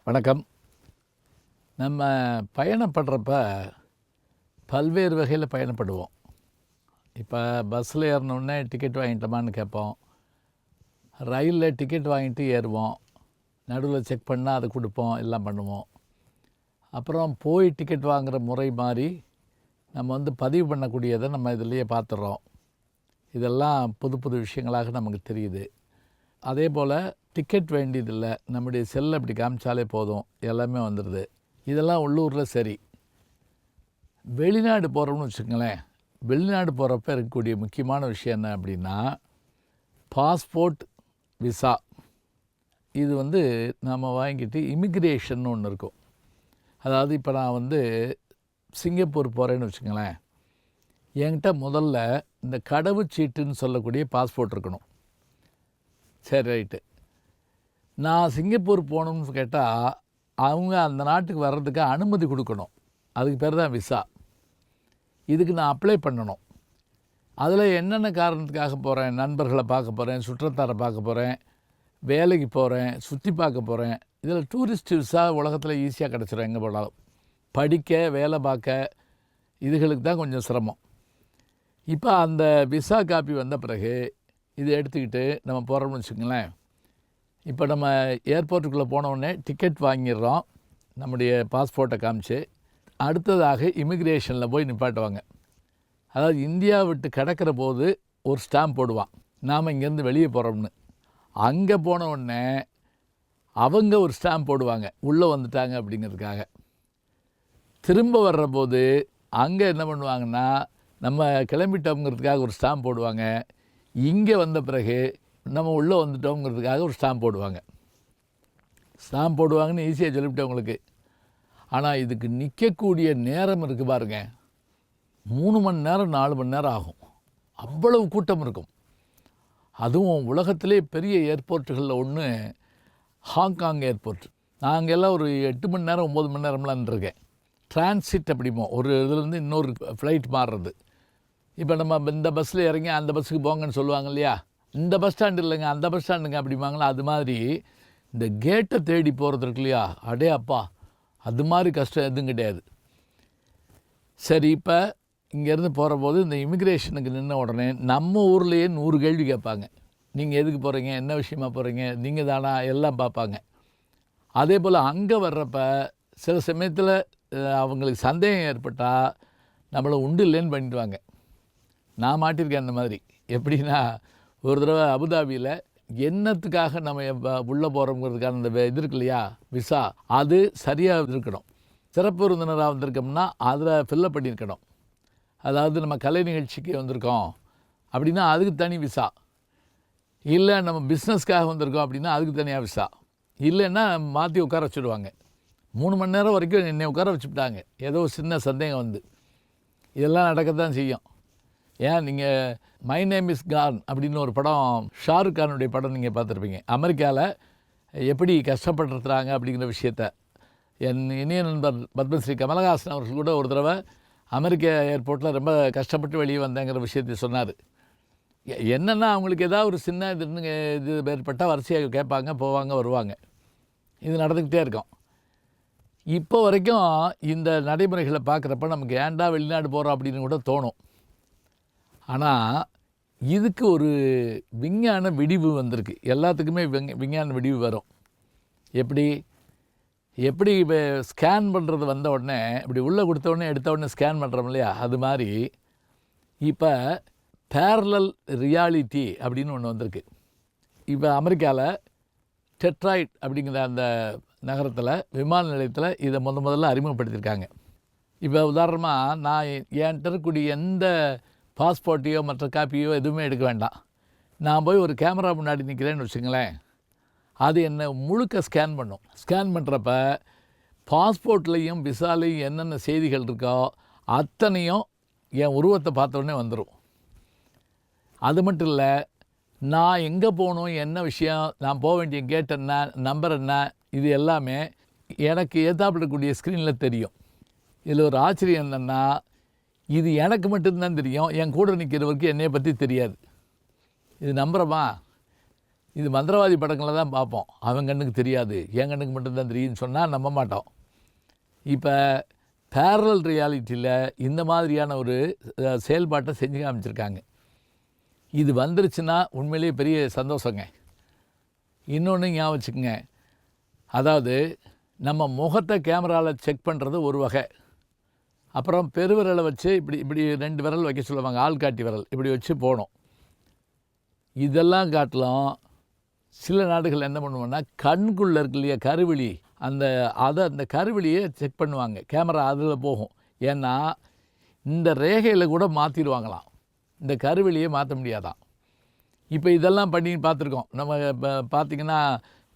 வணக்கம். நம்ம பயணப்படுறப்ப பல்வேறு வகையில் பயணப்படுவோம். இப்போ பஸ்ஸில் ஏறினோடனே டிக்கெட் வாங்கிட்டோமான்னு கேட்போம். ரயிலில் டிக்கெட் வாங்கிட்டு ஏறுவோம். நடுவில் செக் பண்ணால் அதை கொடுப்போம், எல்லாம் பண்ணுவோம். அப்புறம் போய் டிக்கெட் வாங்குகிற முறை மாதிரி நம்ம பதிவு பண்ணக்கூடியதை நம்ம இதிலேயே பார்த்துட்றோம். இதெல்லாம் புது புது விஷயங்களாக நமக்கு தெரியுது. அதே போல் டிக்கெட் வேண்டியதில்லை, நம்முடைய செல்லை அப்படி காமிச்சாலே போதும், எல்லாமே வந்துடுது. இதெல்லாம் உள்ளூரில் சரி. வெளிநாடு போகிறோம்னு வச்சுக்கோங்களேன். வெளிநாடு போகிறப்ப இருக்கக்கூடிய முக்கியமான விஷயம் என்ன அப்படின்னா, பாஸ்போர்ட், விசா. இது நம்ம வாங்கிட்டு இமிக்ரேஷன் ஒன்று இருக்கும். அதாவது இப்போ நான் சிங்கப்பூர் போகிறேன்னு வச்சுக்கோங்களேன். என்கிட்ட முதல்ல இந்த கடவுச்சீட்டுன்னு சொல்லக்கூடிய பாஸ்போர்ட் இருக்கணும். சரி, ரைட்டு. நான் சிங்கப்பூர் போகணும்னு கேட்டால் அவங்க அந்த நாட்டுக்கு வர்றதுக்கு அனுமதி கொடுக்கணும். அதுக்கு பேர் தான் விசா. இதுக்கு நான் அப்ளை பண்ணணும். அதில் என்னென்ன காரணத்துக்காக போகிறேன், நண்பர்களை பார்க்க போகிறேன், சுற்றத்தாரை பார்க்க போகிறேன், வேலைக்கு போகிறேன், சுற்றி பார்க்க போகிறேன். இதில் டூரிஸ்ட் விசா உலகத்தில் ஈஸியாக கிடச்சிடும் எங்கே போனாலும். படிக்க, வேலை பார்க்க, இதுகளுக்கு தான் கொஞ்சம் சிரமம். இப்போ அந்த விசா காப்பி வந்த பிறகு இதை எடுத்துக்கிட்டு நம்ம போகிறோம்னு வச்சுக்கோங்களேன். இப்போ நம்ம ஏர்போர்ட்டுக்குள்ளே போனோடனே டிக்கெட் வாங்கிடுறோம், நம்முடைய பாஸ்போர்ட்டை காமிச்சு. அடுத்ததாக இமிக்ரேஷனில் போய் நிப்பாட்டுவாங்க. அதாவது இந்தியா விட்டு கிடக்கிற போது ஒரு ஸ்டாம்ப் போடுவான், நாம் இங்கேருந்து வெளியே போகிறோம்னு. அங்கே போன உடனே அவங்க ஒரு ஸ்டாம்ப் போடுவாங்க, உள்ளே வந்துட்டாங்க அப்படிங்கிறதுக்காக. திரும்ப வர்ற போது அங்கே என்ன பண்ணுவாங்கன்னா, நம்ம கிளம்பிட்டோங்கிறதுக்காக ஒரு ஸ்டாம்ப் போடுவாங்க. இங்கே வந்த பிறகு நம்ம உள்ளே வந்துட்டோங்கிறதுக்காக ஒரு ஸ்டாம்ப் போடுவாங்க. ஸ்டாம்ப் போடுவாங்கன்னு ஈஸியாக சொல்லிவிட்டேன் உங்களுக்கு. ஆனால் இதுக்கு நிற்கக்கூடிய நேரம் இருக்குது பாருங்க, 3 மணி நேரம் 4 மணி நேரம் ஆகும். அவ்வளவு கூட்டம் இருக்கும். அதுவும் உலகத்திலே பெரிய ஏர்போர்ட்டுகளில் ஒன்று ஹாங்காங் ஏர்போர்ட். நாங்கள் எல்லாம் ஒரு 8 மணி நேரம் 9 மணி நேரம்லாம் இருக்கேன். டிரான்சிட் அப்படிமோ, ஒரு இதுலேருந்து இன்னொரு ஃப்ளைட் மாறுறது. இப்போ நம்ம இந்த பஸ்ஸில் இறங்கி அந்த பஸ்ஸுக்கு போங்கன்னு சொல்லுவாங்க இல்லையா, இந்த பஸ் ஸ்டாண்டு இல்லைங்க அந்த பஸ் ஸ்டாண்டுங்க அப்படிம்பாங்களா. அது மாதிரி இந்த கேட்டை தேடி போகிறது இருக்கு இல்லையா, அடே அப்பா, அது மாதிரி கஷ்டம் எதுவும் கிடையாது. சரி, இப்போ இங்கேருந்து போகிற போது இந்த இமிக்ரேஷனுக்கு நின்ன உடனே நம்ம ஊர்லேயே 100 கேள்வி கேட்பாங்க. நீங்கள் எதுக்கு போகிறீங்க, என்ன விஷயமா போகிறீங்க, நீங்கள் தானா, எல்லாம் பார்ப்பாங்க. அதே போல் அங்கே வர்றப்ப சில சமயத்தில் அவங்களுக்கு சந்தேகம் ஏற்பட்டால் நம்மளை உண்டு இல்லைன்னு பண்ணிடுவாங்க. நான் மாட்டியிருக்கேன் அந்த மாதிரி. எப்படின்னா, ஒரு தடவை அபுதாபியில் என்னத்துக்காக நம்ம உள்ளே போகிறோங்கிறதுக்கான இந்த இது இருக்கு இல்லையா, விசா, அது சரியாக இருக்கணும். சிறப்பு விருந்தினராக வந்திருக்கோம்னா அதில் ஃபில்லப் பண்ணியிருக்கணும். அதாவது நம்ம கலை நிகழ்ச்சிக்கு வந்திருக்கோம் அப்படின்னா அதுக்கு தனி விசா. இல்லை நம்ம பிஸ்னஸ்க்காக வந்திருக்கோம் அப்படின்னா அதுக்கு தனியாக விசா. இல்லைன்னா மாற்றி உட்கார வச்சுடுவாங்க. 3 மணி நேரம் வரைக்கும் என்னை உட்கார வச்சுட்டாங்க, ஏதோ சின்ன சந்தேகம் இதெல்லாம் நடக்கத்தான் செய்யும். ஏன், நீங்கள் மை நேம் இஸ் கான் அப்படின்னு ஒரு படம், ஷாருக் கானுடைய படம் நீங்கள் பார்த்துருப்பீங்க. அமெரிக்காவில் எப்படி கஷ்டப்படுத்துகிறாங்க அப்படிங்கிற விஷயத்த என் இனிய நண்பர் பத்மஸ்ரீ கமலஹாசன் அவர்கள் கூட ஒரு தடவை அமெரிக்க ஏர்போர்ட்டில் ரொம்ப கஷ்டப்பட்டு வெளியே வந்தேங்கிற விஷயத்தை சொன்னார். என்னென்னா, அவங்களுக்கு ஏதாவது ஒரு சின்ன இது ஏற்பட்டால் வரிசையாக கேட்பாங்க, போவாங்க, வருவாங்க. இது நடந்துக்கிட்டே இருக்கும். இப்போ வரைக்கும் இந்த நடைமுறைகளை பார்க்குறப்ப நமக்கு ஏன்டா வெளிநாடு போகிறோம் அப்படின்னு கூட தோணும். ஆனால் இதுக்கு ஒரு விஞ்ஞான விடிவு வந்திருக்கு. எல்லாத்துக்குமே விஞ்ஞான விடிவு வரும். எப்படி இப்போ ஸ்கேன் பண்ணுறது வந்த உடனே, இப்படி உள்ளே கொடுத்த உடனே எடுத்த உடனே ஸ்கேன் பண்ணுறோம் இல்லையா, அது மாதிரி இப்போ பேரலல் ரியாலிட்டி அப்படின்னு ஒன்று வந்திருக்கு. இப்போ அமெரிக்காவில் டெட்ராய்ட் அப்படிங்கிற அந்த நகரத்தில் விமான நிலையத்தில் இதை முதல்ல அறிமுகப்படுத்தியிருக்காங்க. இப்போ உதாரணமாக நான் என்கிட்ட இருக்கக்கூடிய எந்த பாஸ்போர்ட்டையோ மற்ற காப்பியோ எதுவுமே எடுக்க வேண்டாம். நான் போய் ஒரு கேமரா முன்னாடி நிற்கிறேன்னு வச்சுங்களேன், அது என்னை முழுக்க ஸ்கேன் பண்ணும். ஸ்கேன் பண்ணுறப்ப பாஸ்போர்ட்லேயும் விசாலையும் என்னென்ன செய்திகள் இருக்கோ அத்தனையும் என் உருவத்தை பார்த்தோன்னே வந்துடும். அது மட்டும் இல்லை, நான் எங்கே போகணும், என்ன விஷயம், நான் போக வேண்டிய கேட் என்ன, நம்பர் என்ன, இது எல்லாமே எனக்கு ஏற்றாப்படக்கூடிய ஸ்க்ரீனில் தெரியும். இதில் ஒரு ஆச்சரியம் என்னென்னா, இது எனக்கு மட்டும்தான் தெரியும், என் கூட நிற்கிறவருக்கு என்னையை பற்றி தெரியாது. இது நம்புகிறோமா? இது மந்திரவாதி படங்களை தான் பார்ப்போம். அவன் கண்ணுக்கு தெரியாது, என் கண்ணுக்கு மட்டும்தான் தெரியும்னு சொன்னால் நம்ப மாட்டோம். இப்போ பேரலல் ரியாலிட்டியில் இந்த மாதிரியான ஒரு செயல்பாட்டை செஞ்சு காமிச்சிருக்காங்க. இது வந்துருச்சுன்னா உண்மையிலேயே பெரிய சந்தோஷங்க. இன்னொன்று ஞாபகம் வச்சுக்கோங்க, அதாவது நம்ம முகத்தை கேமராவில் செக் பண்ணுறது ஒரு வகை. அப்புறம் பெருவிரலை வச்சு இப்படி இப்படி 2 விரல் வைக்க சொல்லுவாங்க, ஆள்காட்டி விரல் இப்படி வச்சு போகணும். இதெல்லாம் காட்டிலும் சில நாடுகள் என்ன பண்ணுவோன்னா, கண்குள்ளே இருக்கு இல்லையா கருவிழி, அந்த கருவிழியை செக் பண்ணுவாங்க, கேமரா அதில் போகும். ஏன்னா இந்த ரேகையில் கூட மாற்றிடுவாங்களாம், இந்த கருவிழியை மாற்ற முடியாதான். இப்போ இதெல்லாம் பண்ணி பார்த்துருக்கோம். நம்ம இப்போ பார்த்திங்கன்னா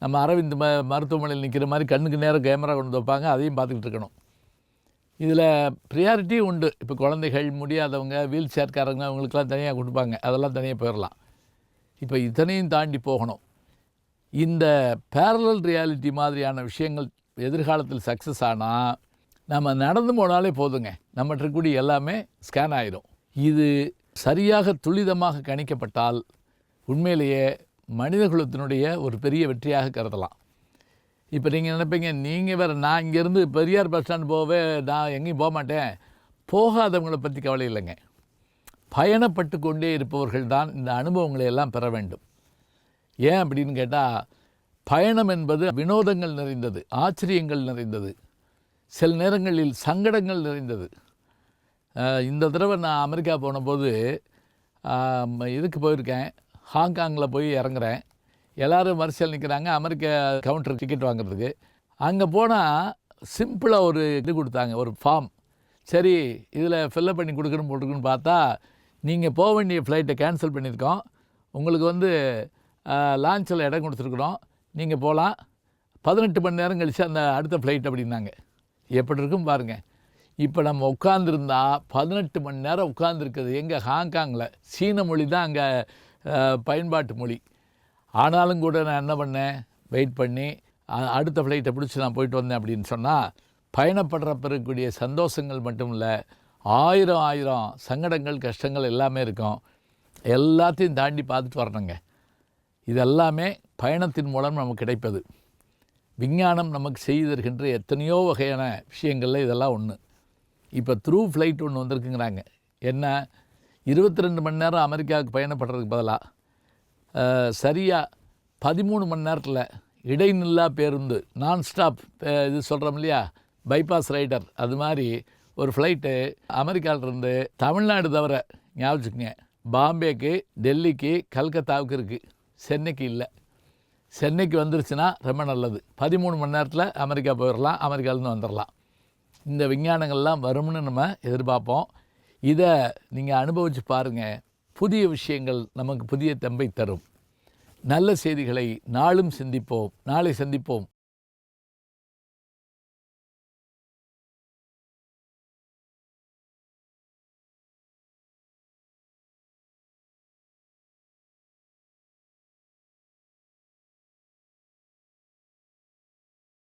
நம்ம அரவிந்த் மருத்துவமனையில் நிற்கிற மாதிரி கண்ணுக்கு நேரம் கேமரா கொண்டு வைப்பாங்க, அதையும் பார்த்துக்கிட்டு இருக்கணும். இதில் ப்ரியாரிட்டி உண்டு. இப்போ குழந்தைகள், முடியாதவங்க, வீல் சேர்க்காரங்க, அவங்களுக்கெல்லாம் தனியாக கொடுப்பாங்க, அதெல்லாம் தனியாக போயிடலாம். இப்போ இத்தனையும் தாண்டி போகணும். இந்த பேரலல் ரியாலிட்டி மாதிரியான விஷயங்கள் எதிர்காலத்தில் சக்ஸஸ் ஆனால் நம்ம நடந்து போனாலே போதுங்க, நம்மகிட்ட இருக்கக்கூடிய எல்லாமே ஸ்கேன் ஆகிடும். இது சரியாக துரிதமாக கணிக்கப்பட்டால் உண்மையிலேயே மனித குலத்தினுடைய ஒரு பெரிய வெற்றியாக கருதலாம். இப்போ நீங்கள் நினைப்பீங்க, நீங்கள் வேறு, நான் இங்கேருந்து பெரியார் பஸ் ஸ்டாண்ட் போகவே நான் எங்கேயும் போக மாட்டேன். போகாதவங்களை பற்றி கவலை இல்லைங்க. பயணப்பட்டு கொண்டே இருப்பவர்கள் தான் இந்த அனுபவங்களை எல்லாம் பெற வேண்டும். ஏன் அப்படின்னு கேட்டால், பயணம் என்பது வினோதங்கள் நிறைந்தது, ஆச்சரியங்கள் நிறைந்தது, சில நேரங்களில் சங்கடங்கள் நிறைந்தது. இந்த தடவை நான் அமெரிக்கா போனபோது இதுக்கு போயிருக்கேன், ஹாங்காங்கில் போய் இறங்குறேன். எல்லோரும் வரிசையில் நிற்கிறாங்க அமெரிக்க கவுண்டர் டிக்கெட் வாங்குறதுக்கு. அங்கே போனால் சிம்பிளாக ஒரு இது கொடுத்தாங்க, ஒரு ஃபார்ம். சரி, இதில் ஃபில்லப் பண்ணி போட்டுக்குன்னு பார்த்தா, நீங்கள் போக வேண்டிய ஃப்ளைட்டை கேன்சல் பண்ணியிருக்கோம், உங்களுக்கு லான்ச்சில் இடம் கொடுத்துருக்குறோம், நீங்கள் போகலாம், 18 மணி நேரம் கழித்து அந்த அடுத்த ஃப்ளைட் அப்படின்னாங்க. எப்படி இருக்கும் பாருங்கள். இப்போ நம்ம உட்காந்துருந்தா 18 மணி நேரம் உட்காந்துருக்குது எங்கே, ஹாங்காங்கில். சீன மொழி தான் அங்கே பயன்பாட்டு மொழி. ஆனாலும் கூட நான் என்ன பண்ணேன், வெயிட் பண்ணி அடுத்த ஃப்ளைட்டை பிடிச்சி நான் போயிட்டு வந்தேன். அப்படின்னு சொன்னால் பயணப்படுற பிறக்கூடிய சந்தோஷங்கள் மட்டும் இல்லை, ஆயிரம் சங்கடங்கள், கஷ்டங்கள் எல்லாமே இருக்கும். எல்லாத்தையும் தாண்டி பார்த்துட்டு வரணுங்க. இதெல்லாமே பயணத்தின் மூலம் நமக்கு கிடைப்பது. விஞ்ஞானம் நமக்கு செய்து தருகின்ற எத்தனையோ வகையான விஷயங்களில் இதெல்லாம் ஒன்று. இப்போ த்ரூ ஃப்ளைட் ஒன்று வந்திருக்குங்கிறாங்க. என்ன, 22 மணி நேரம் அமெரிக்காவுக்கு பயணப்படுறதுக்கு பதிலாக சரியாக 13 மணி நேரத்தில் இடைநில்லா பேருந்து, நான்ஸ்டாப் இது சொல்கிறோம் இல்லையா, பைபாஸ் ரைடர், அது மாதிரி ஒரு ஃப்ளைட்டு அமெரிக்காவிலிருந்து தமிழ்நாடு தவிர, ஞாபகிச்சுங்க, பாம்பேக்கு, டெல்லிக்கு, கல்கத்தாவுக்கு இருக்குது, சென்னைக்கு இல்லை. சென்னைக்கு வந்துருச்சுன்னா ரொம்ப நல்லது. 13 மணி நேரத்தில் அமெரிக்கா போயிடலாம், அமெரிக்காவிலேருந்து வந்துடலாம். இந்த விஞ்ஞானங்கள்லாம் வரும்னு நம்ம எதிர்பார்ப்போம். இதை நீங்கள் அனுபவித்து பாருங்கள். புதிய விஷயங்கள் நமக்கு புதிய தெம்பை தரும். நல்ல செய்திகளை நாளும் சிந்திப்போம். நாளை சந்திப்போம்.